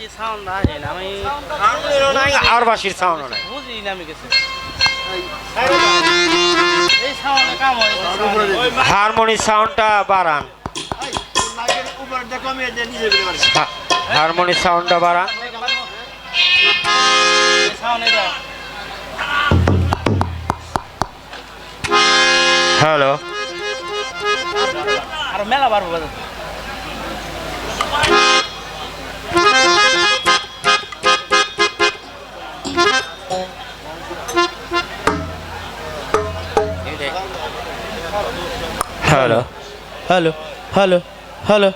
বাঁশি সাউন্ড আসে না আমি আর বাঁশির সাউন্ড নাই বুঝি না আমি কিছু এই সাউন্ডে কাম হয় হারমোনি সাউন্ডটা বাড়ান হারমোনি সাউন্ডটা বাড়ান সাউন্ড এটা হ্যালো আর মেলা বাড়বো বাজাতে hello hello hello hello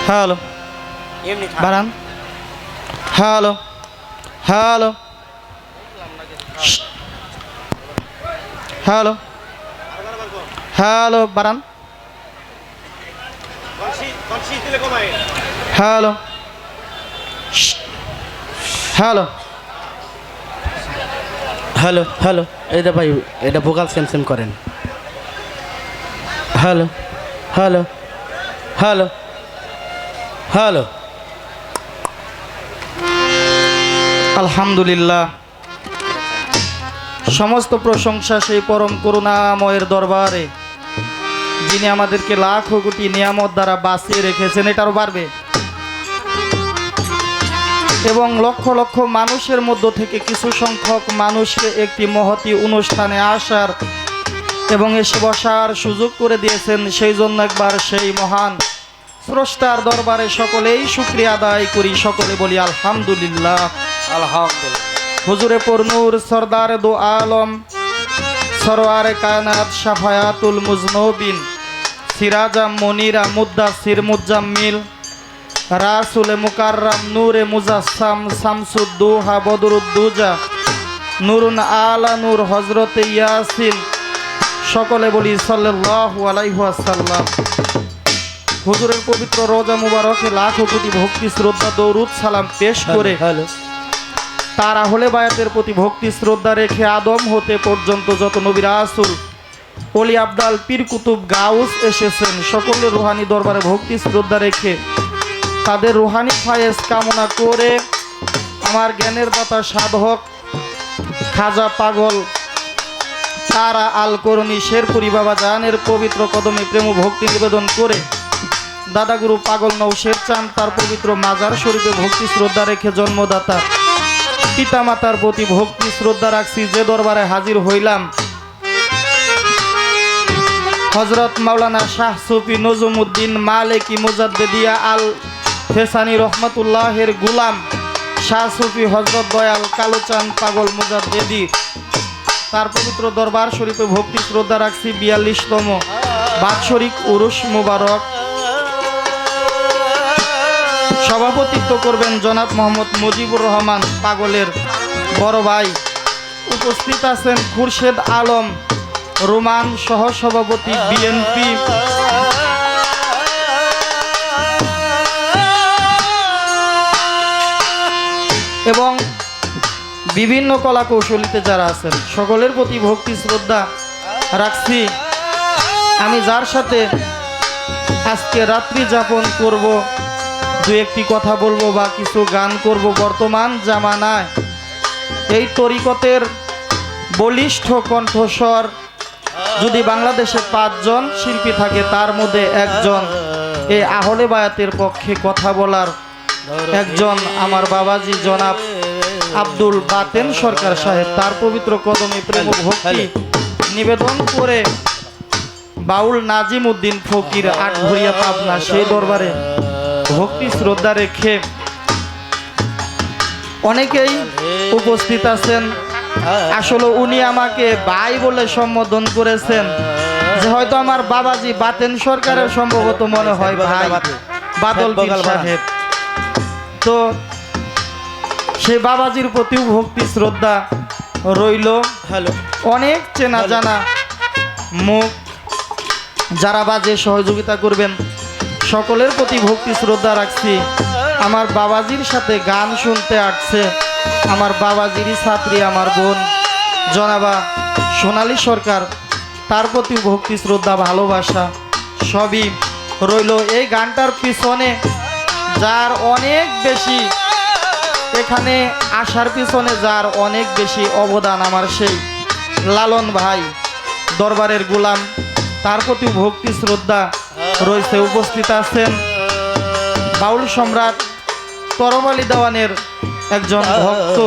hello এমনি বারান হ্যালো হ্যালো হ্যালো হ্যালো বারান হ্যালো হ্যালো হ্যালো হ্যালো এটা ভাই এটা ভোকাল সেম সেম করেন হ্যালো হ্যালো হ্যালো হ্যালো আলহামদুলিল্লাহ সমস্ত প্রশংসা সেই পরম করুণাময়ের দরবারে যিনি আমাদেরকে লাখ কোটি নিয়ামত দ্বারা বাঁচিয়ে রেখেছেন এটারও বাড়বে এবং লক্ষ লক্ষ মানুষের মধ্য থেকে কিছু সংখ্যক মানুষকে একটি মহতী অনুষ্ঠানে আসার এবং এসে বসার সুযোগ করে দিয়েছেন সেই জন্য একবার সেই মহান স্রষ্টার দরবারে সকলেই শুকরিয়া আদায় করি সকলে বলি আলহামদুলিল্লাহ আলহামদুলিল্লাহ হুজুরে পূর্ণুর সরদার দো আলম সরওয়ারে কায়নাত শাফায়াতুল মুজনবিন সিরাজা মনিরা মুদ্দাসির মুজাম্মিল রাসুলে মুকাররাম নূরে মুজাসসাম শামসুদ্দোহা বদরুদ্দুজা নূরুন আলা নূর হজরতে ইয়াসিন সকলে বলি সাল্লাল্লাহু আলাইহি ওয়াসাল্লাম হুজুরের পবিত্র রোজা মুবারকে লাখো কোটি ভক্তি শ্রদ্ধা দরুদ সালাম পেশ করে তার আহলে বায়াতের প্রতি ভক্তি শ্রদ্ধা রেখে আদম হতে পর্যন্ত যত নবী রাসূল ওলি আবদাল পীর কুতুব গাউস এসেছেন সকলের রুহানি দরবারে ভক্তি শ্রদ্ধা রেখে তাদের রুহানি ফায়েজ কামনা করে আমার জ্ঞানের দাতা সাধক খাজা পাগল তারা আল করণী শেরপুরি বাবা জানের পবিত্র কদমে প্রেম ও ভক্তি নিবেদন করে দাদাগুরু পাগল নৌশের চান তার পবিত্র মাজার শরীফে ভক্তি শ্রদ্ধা রেখে জন্মদাতা পিতামাতার প্রতি ভক্তি শ্রদ্ধা রাখছি যে দরবারে হাজির হইলাম হযরত মাওলানা শাহ সুফি নজমুদ্দিন মালিকি মুজাদ্দিদিয়া আল ফেসানি রহমাতুল্লাহের গুলাম শাহ সুফি হযরত দয়াল কালোচাঁদ পাগল মুজাদ্দিদি তার পবিত্র দরবার শরীফে ভক্তি শ্রদ্ধা রাখছি ৪২তম বাৎসরিক উরুস মুবারক সভাপতিত্ব করবেন জনাব মোহাম্মদ মুজিবুর রহমান পাগলের বড় ভাই উপস্থিত আছেন খুরশেদ আলম রোমান সহসভাপতি বিএনপি এবং বিভিন্ন কলা কৌশলীতে যারা আছেন সকলের প্রতি ভক্তি শ্রদ্ধা রাখছি আমি যার সাথে আজকে রাত্রি যাপন করব দু একটি কথা বলবো বা কিছু গান করব বর্তমান জামানায় এই তরিকতের বলিষ্ঠ কণ্ঠস্বর যদি বাংলাদেশে ৫ জন শিল্পী থাকে তার মধ্যে একজন এই আহলে বায়াতের পক্ষে কথা বলার একজন আমার বাবাজি জনাব আব্দুল বাতেন সরকার সাহেব তার পবিত্র কদমে প্রেম ও ভক্তি নিবেদন করে বাউল নাজিম উদ্দিন ফকির আটঘরিয়া পাবনা সেই দরবারে ভক্তি শ্রদ্ধা রেখে অনেকেই উপস্থিত আছেন আসলে উনি আমাকে ভাই বলে সম্বোধন করেছেন যে হয়তো আমার বাবাজি বাতেন সরকারের সম্ভবত মনে হয় ভাই বাদল সাহেব তো সেই বাবাজির প্রতিও ভক্তি শ্রদ্ধা রইল হ্যালো অনেক চেনা জানা মুখ যারা বাজে সহযোগিতা করবেন সকলের প্রতি ভক্তি শ্রদ্ধা রাখছি আমার বাবাজির সাথে গান শুনতে আসছে আমার বাবাজিরই ছাত্রী আমার বোন জনাবা সোনালী সরকার তার প্রতি ভক্তি শ্রদ্ধা ভালোবাসা সবই রইল এই গানটার পিছনে যার অনেক বেশি এখানে আসার পিছনে যার অনেক বেশি অবদান আমার সেই লালন ভাই দরবারের গোলাম, তার প্রতি ভক্তি শ্রদ্ধা রয়েছে। উপস্থিত আছেন বাউল সম্রাট তরবালি দেওয়ানের একজন ভক্ত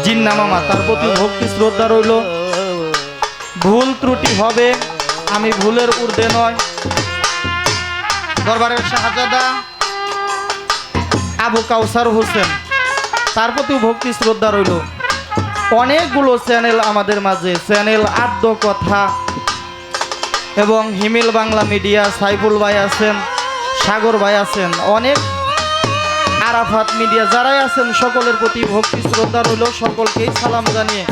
জিন্না মামা, তার প্রতি ভক্তি শ্রদ্ধা রইল। ভুল ত্রুটি হবে, আমি ভুলের ঊর্ধ্বে নয়। দরবারের শাহজাদা আবু কাউসার হোসেন, তার প্রতি ভক্তি শ্রদ্ধা রইল। অনেকগুলো চ্যানেল আমাদের মাঝে, চ্যানেল আদ্য কথা এবং হিমিল বাংলা মিডিয়া, সাইফুল ভাই আছেন, সাগর ভাই আছেন, অনেক আরাফাত মিডিয়া যারাই আছেন সকলের প্রতি ভক্তি শ্রদ্ধা রইল। সকলকেই সালাম জানিয়ে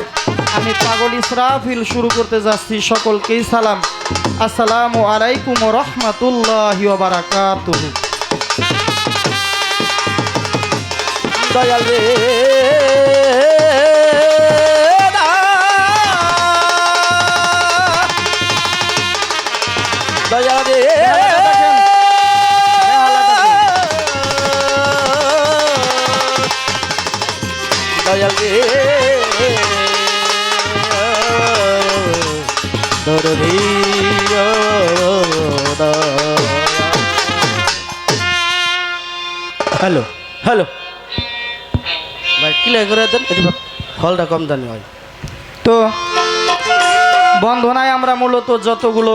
আমি পাগল ইসরাফিল শুরু করতে যাচ্ছি। সকলকেই সালাম, আসসালামু আলাইকুম ওয়া রাহমাতুল্লাহি ওয়া বারাকাতুহু। দয়াল রে দয়াল রে দয়াল রে হ্যালো হ্যালো ভাই ক্লিয়ার করে দেন, একটু হলটা কম দামি হয়। তো বন্ধনায় আমরা মূলত যতগুলো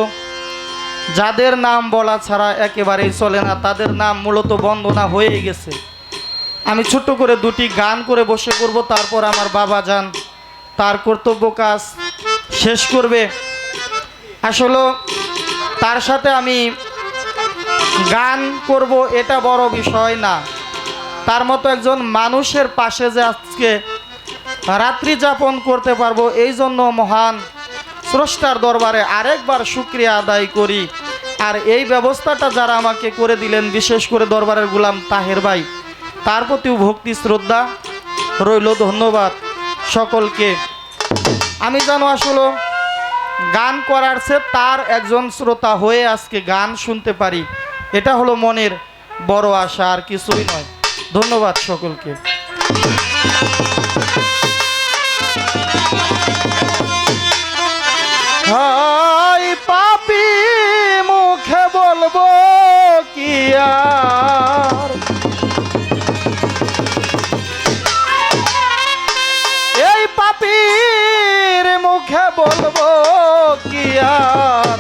যাদের নাম বলা ছাড়া একেবারেই চলে না, তাদের নাম মূলত বন্দনা হয়ে গেছে। আমি ছোট্ট করে দুটি গান করে বসে করব, তারপর আমার বাবা যান তার কর্তব্য কাজ শেষ করবে। আসলে তার সাথে আমি গান করব এটা বড় বিষয় না, তার মতো একজন মানুষের পাশে যে আজকে রাত্রি যাপন করতে পারবো এই জন্য মহান স্রষ্টার দরবারে আরেকবার শুকরিয়া আদায় করি। আর এই ব্যবস্থাটা যারা আমাকে করে দিলেন, বিশেষ করে দরবারের গোলাম তাহের ভাই, তার প্রতিও ভক্তি শ্রদ্ধা রইল, ধন্যবাদ সকলকে। আমি জানো আসলে গান করার চেয়ে তার একজন শ্রোতা হয়ে আজকে গান শুনতে পারি, এটা হলো মনের বড় আশা, আর কিছুই নয়। ধন্যবাদ সকলকে। হাই পাপি মুখে বলবো কি আর, এই পাপির মুখে বলবো কি আর,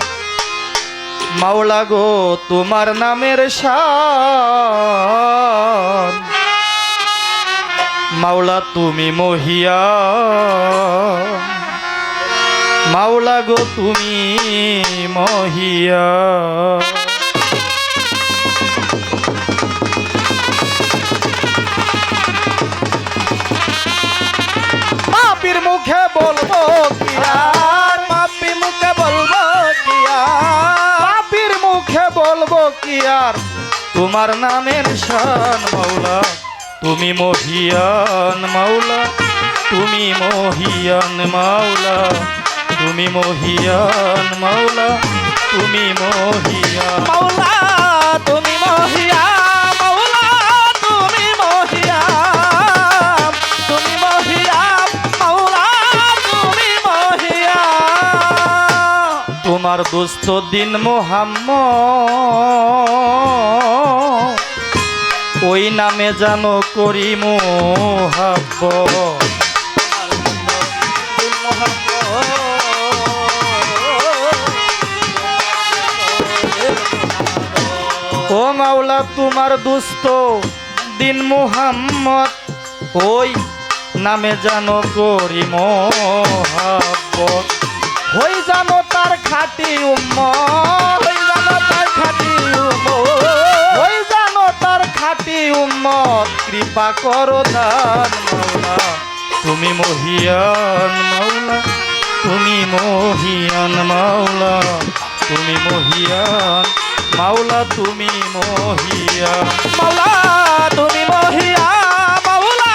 মাওলা গো তোমার নামের শান, মাওলা তুমি মহিয়ান, মাওলা গো তুমি মহিয়ান। পাপির মুখে বলবো কি আর, পাপি মুখে বলবো কি আর, পাপির মুখে বলবো কি আর, তোমার নামের শান, মাওলা তুমি মহিয়ান, মাওলা তুমি মহিয়ান, মাওলা তুমি মহিয়ান, মাওলা তুমি মহিয়ান, মাওলা তুমি মহিয়া, মাওলা তুমি মহিয়া, তুমি মহিয়া, মাওলা তুমি মহিয়া। তোমার দোস্ত দিন মোহাম্মদ, ওই নামে জানো করি মোহাব্বত, ও মাওলা তোমার দুস্থ দিন মুহাম্মদ, ওই নামে জানো করি মোহাব্বত, হই জানো তার খাঁটি উম্মত, ওই জানো তার খাঁটি উম্মত, হই জানো তার খাঁটি উম্মত, কৃপা করো দান মাওলা তুমি মহিয়ান, মাওলা তুমি মহিয়ান, মাওলা তুমি মহিয়ান, মাওলা তুমি মহিয়ান, মাওলা তুমি মহিয়া, মাওলা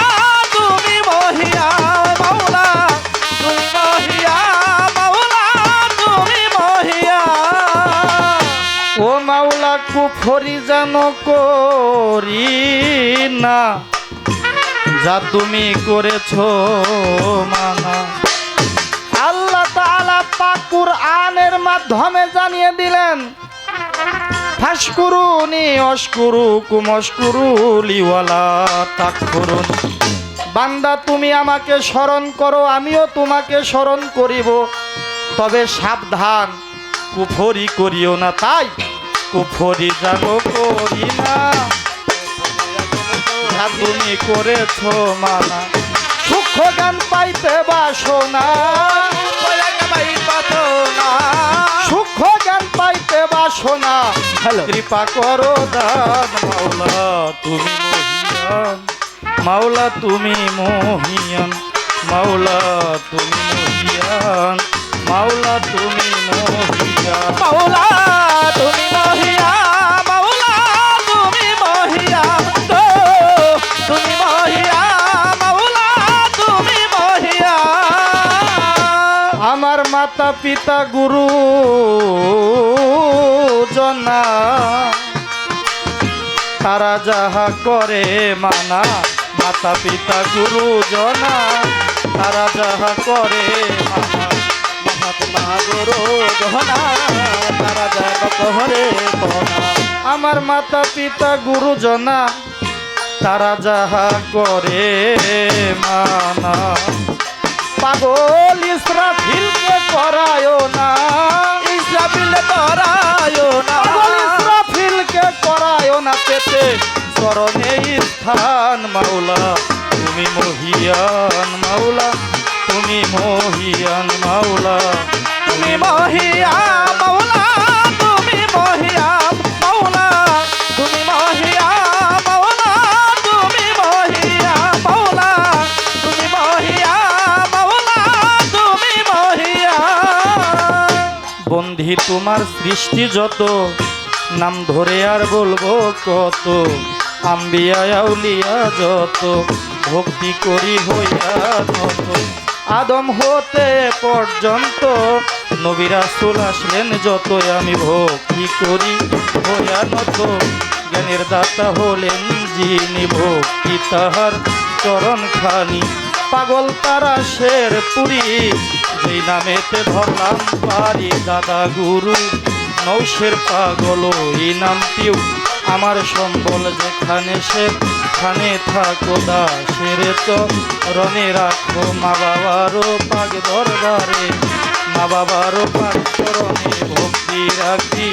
তুমি মহিয়া, মাওলা তুমি মহিয়া, মাওলা তুমি মহিয়া। ও মাওলা কুফরি যেন করি না, যা তুমি করেছো মানা। আল্লাহ তাআলা পাক কুরআনের মাধ্যমে জানিয়ে দিলেন, ফাশকুরুনি অশকুরুকুম অশকুরুলি ওয়ালা তাকফুরুন। বান্দা তুমি আমাকে স্মরণ করো, আমিও তোমাকে স্মরণ করিব, তবে সাবধান কুফরি করিও না। তাই কুফরি যেন করি না, যা তুমি করেছো মানা। সূক্ষ্ম জ্ঞান পাইতে বাসনা, সূক্ষ্ম জ্ঞান পাইতে বাসনা, কৃপা করো দান মাওলা তুমি মহিয়ান, মাওলা তুমি মহিয়ান, মাওলা তুমি মহিয়ান, মাওলা তুমি মহিয়ান, মাওলা তুমি মহিয়ান, মাওলা তুমি মহিয়ান, তুমি মহিয়ান, মাওলা তুমি মহিয়ান। আমার মাতা পিতা গুরু জনা, তারা যাহা করে মানা। মাতা পিতা গুরু জনা, তারা যাহা করে মানা। মহাত্মা গুরু জনা, তারা যাহা করে মানা। আমার মাতা পিতা গুরু জনা, তারা যাহা করে মানা। পাগল ইসরাফিলকে করায় না, ইসরাফিল করায় না, ইসরাফিলকে করায় না পেতে চরণে স্থান। মাওলা তুমি মহিয়ান, মাওলা তুমি মহিয়ান, মাওলা তুমি মহিয়ান, মাওলা তুমি মহিয়ান, মাওলা তুমি মহিয়ান, মাওলা তুমি মহিয়ান, মাওলা তুমি মহিয়ান, মাওলা তুমি মহিয়ান। বন্ধি তোমার সৃষ্টি যত, নাম ধরে আর বলবো কত। আম্বিয়া আউলিয়া যত, ভক্তি করি হইয়া নত। আদম হতে পর্যন্ত নবী রাসূল আসলেন যত, আমি ভক্তি করি হইয়া নত। জ্ঞানের দাতা হলেন যিনি, ভক্তি তাহার চরণ খানি। পাগল তারা শের পুরি, যেই নামেতে ধরলাম পারি। দাদা গুরু নৌশের পাগল এই নামটিও আমার সম্বল। যেখানে সেখানে থাকো দাসের চরণে রাখো। মা বাবারও পাগ দরবারে, মা বাবারও পাগ চরণে ভক্তি রাখি।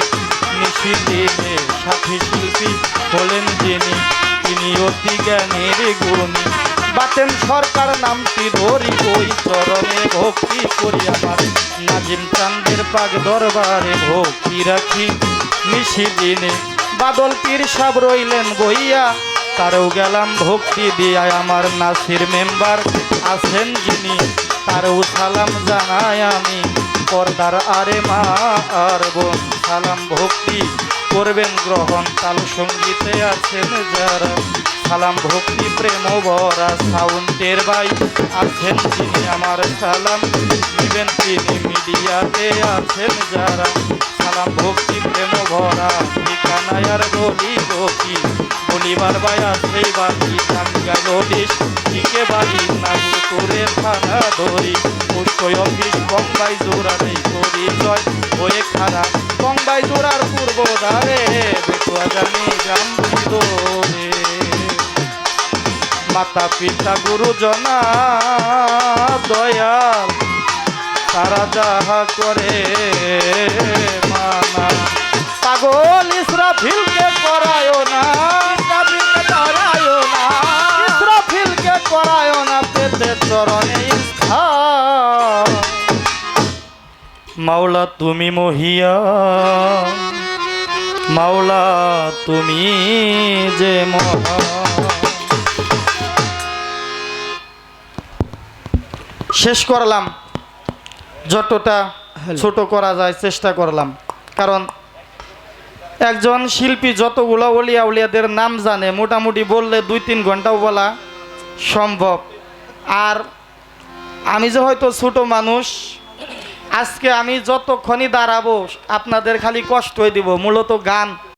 নিশিদিনে সাথী শিল্পী হলেন যিনি, তিনি অতি জ্ঞানের গুণী। বাতেন সরকার নামটি ধরি, ওই চরণে ভক্তি করি। আমার নাজিম চাঁদের পাগ দরবারে ভক্তি রাখি নিশিদিনে। বাদল পীর সাব রইলেন বইয়া, তারও গেলাম ভক্তি দিয়া। আমার নাসির মেম্বার আছেন যিনি, তারও সালাম জানাই আমি। পর্দার আরে মা আর বোন, সালাম ভক্তি করবেন গ্রহণ। তাল সঙ্গীতে আছেন যারা, সালাম ভক্তি প্রেম ভরা। সাউন্ডের ভাই আছেন যিনি, আমার সালাম দিবেন তিনি। মিডিয়াতে আছেন যারা, সালাম ভক্তি প্রেম ভরা। ঠিকানায় আর গলি গতি, বলিবার ভাই আছে বাকি। টাঙ্গাইল ডিস্ট্রিক্টে বাড়ি, নাগপুরে থানা ধরি। পুষ্কই অফিস বম্বাই জোড়া নেই পরিচয় হয়ে খারাপ। বম্বাই জোড়ার পূর্ব ধারে বেতুয়া জানি গ্রাম ভিতরে। মাতা পিতা গুরুজনা দয়াল, তারা যাহা করে মানা। পাগল ইসরাফিলকে করায় না, ইসরাফিলকে করায় না, ইসরাফিলকে করায় না পেতে চরণে স্থান। মাওলা তুমি মহিয়ান, মাওলা তুমি যে মহান। শেষ করলাম, যতটা ছোট করা যায় চেষ্টা করলাম। কারণ একজন শিল্পী যতগুলো ওলিয়া উলিয়াদের নাম জানে, মোটামুটি বললে 2-3 ঘন্টাও বলা সম্ভব। আর আমি যে হয়তো ছোট মানুষ, আজকে আমি যতক্ষণই দাঁড়াবো আপনাদের খালি কষ্ট হয়ে দিব, মূলত গান